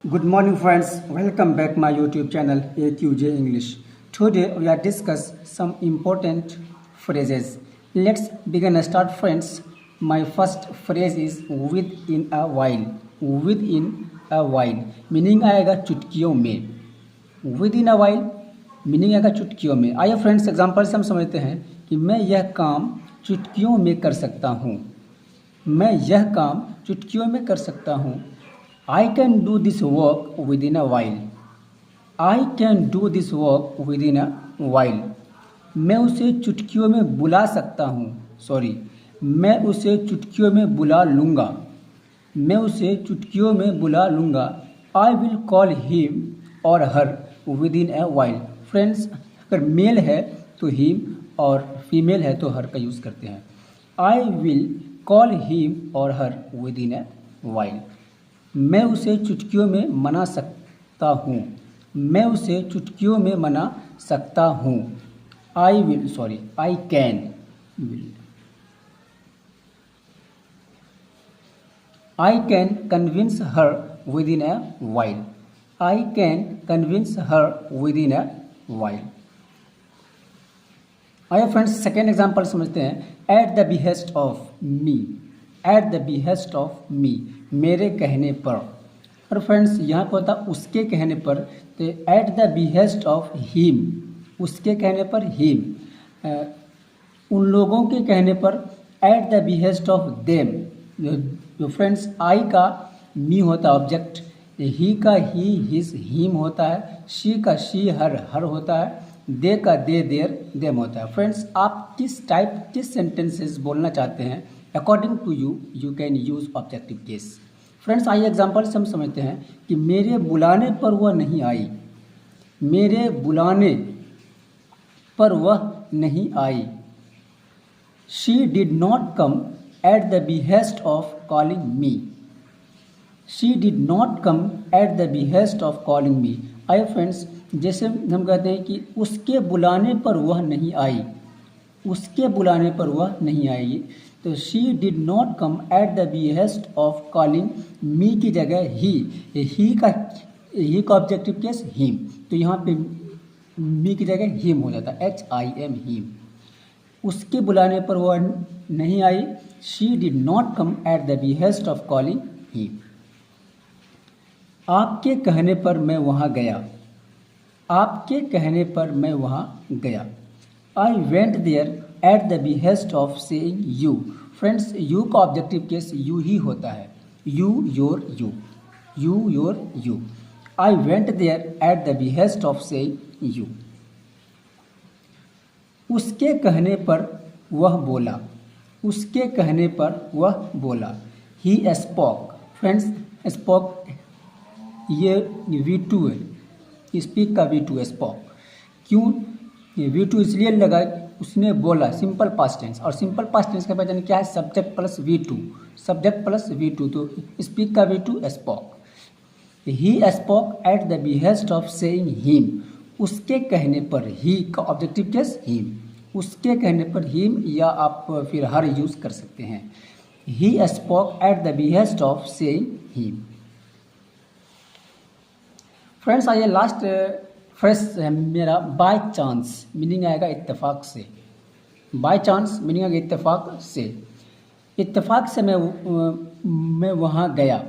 Good morning friends, welcome back my YouTube channel AQJ English. Today we are discuss some important phrases. Let's begin start friends. My first phrase is within a while. Within a while meaning आएगा चुटकियों में. Within a while meaning आएगा चुटकियों में. आइए friends example से हम समझते हैं कि मैं यह काम चुटकियों में कर सकता हूँ. मैं यह काम चुटकियों में कर सकता हूँ. I can do this work within a while. I can do this work within a while. मैं उसे चुटकियों में बुला सकता हूँ. मैं उसे चुटकियों में बुला लूँगा. मैं उसे चुटकियों में बुला लूँगा. I will call him or her within a while. Friends अगर मेल है तो him और फीमेल है तो her का यूज़ करते हैं. I will call him or her within a while. मैं उसे चुटकियों में मना सकता हूँ. मैं उसे चुटकियों में मना सकता हूँ. I can convince her within a while. I can convince her within a while. आइए फ्रेंड्स सेकेंड एग्जाम्पल समझते हैं. Eight the behest of me. Eight the behest of me मेरे कहने पर. और फ्रेंड्स यहाँ पर होता उसके कहने पर, तो eight the behest of him उसके कहने पर हिम. उन लोगों के कहने पर eight the behest of them. जो फ्रेंड्स आई का मी होता है ऑब्जेक्ट, ही का ही हिज हिम होता है, शी का शी हर होता है, दे का दे देर देम होता है. फ्रेंड्स आप किस सेंटेंसेस बोलना चाहते हैं according to you can use objective case. Friends आइए एग्जाम्पल से हम समझते हैं कि मेरे बुलाने पर वह नहीं आई. मेरे बुलाने पर वह नहीं आई. She did not come at the behest of calling me. She did not come at the behest of calling me. आइए फ्रेंड्स जैसे हम कहते हैं कि उसके बुलाने पर वह नहीं आई. उसके बुलाने पर वह नहीं आएगी, तो she did not come at the behest of calling मी की जगह ही का ऑब्जेक्टिव केस हिम. तो यहाँ पे मी की जगह हिम हो जाता है, HIM हिम. उसके बुलाने पर वह नहीं आई. She did not come at the behest of calling him. आपके कहने पर मैं वहाँ गया. आपके कहने पर मैं वहाँ गया. I went there at the behest of saying you. Friends you का ऑब्जेक्टिव केस यू ही होता है. You your you. You your you. I went there at the behest of saying you. उसके कहने पर वह बोला. उसके कहने पर वह बोला. He spoke. फ्रेंड्स spoke ये V2 है. स्पीक का V2 स्पॉक. क्यों V2 इसलिए लगा, उसने बोला. सिंपल पास्ट टेंस, और सिंपल पास्ट टेंस का पहचान क्या है? Subject plus V2. Subject plus V2, तो स्पीक का V2 spoke. He spoke at the behest of saying him. उसके कहने पर ही का ऑब्जेक्टिव केस हिम. उसके कहने पर हिम या आप फिर हर यूज़ कर सकते हैं. He spoke at the behest of saying him. Friends आइए लास्ट फ्रेश है मेरा बाय चांस मीनिंग आएगा इत्तेफाक से. बाय चांस मीनिंग आएगा इत्तेफाक से. इत्तेफाक से मैं वहाँ गया.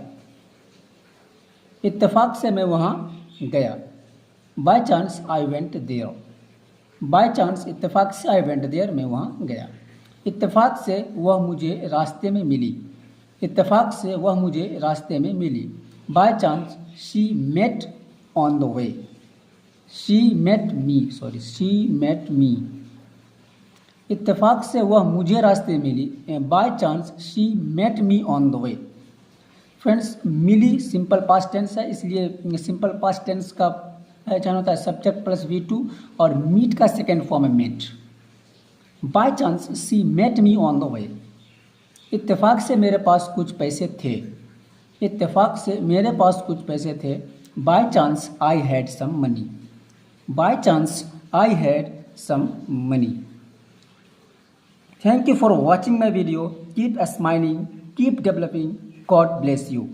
इत्तेफाक से मैं वहाँ गया. By chance I went there. By chance इत्तेफाक से आई वेंट देयर मैं वहाँ गया. इत्तेफाक से वह मुझे रास्ते में मिली. इत्तेफाक से वह मुझे रास्ते में मिली. By chance she met on the way. She met me. इत्तेफाक से वह मुझे रास्ते मिली. By chance she met me on the way. Friends मिली सिंपल पास्ट टेंस है, इसलिए सिंपल पास्ट टेंस का पहचान होता है सब्जेक्ट प्लस V2, और मीट का सेकेंड फॉर्म है met. By chance she met me on the way. इत्तेफाक से मेरे पास कुछ पैसे थे. इत्तेफाक से मेरे पास कुछ पैसे थे. By chance I had some money. By chance I had some money. Thank you for watching my video. Keep smiling, keep developing. God bless you.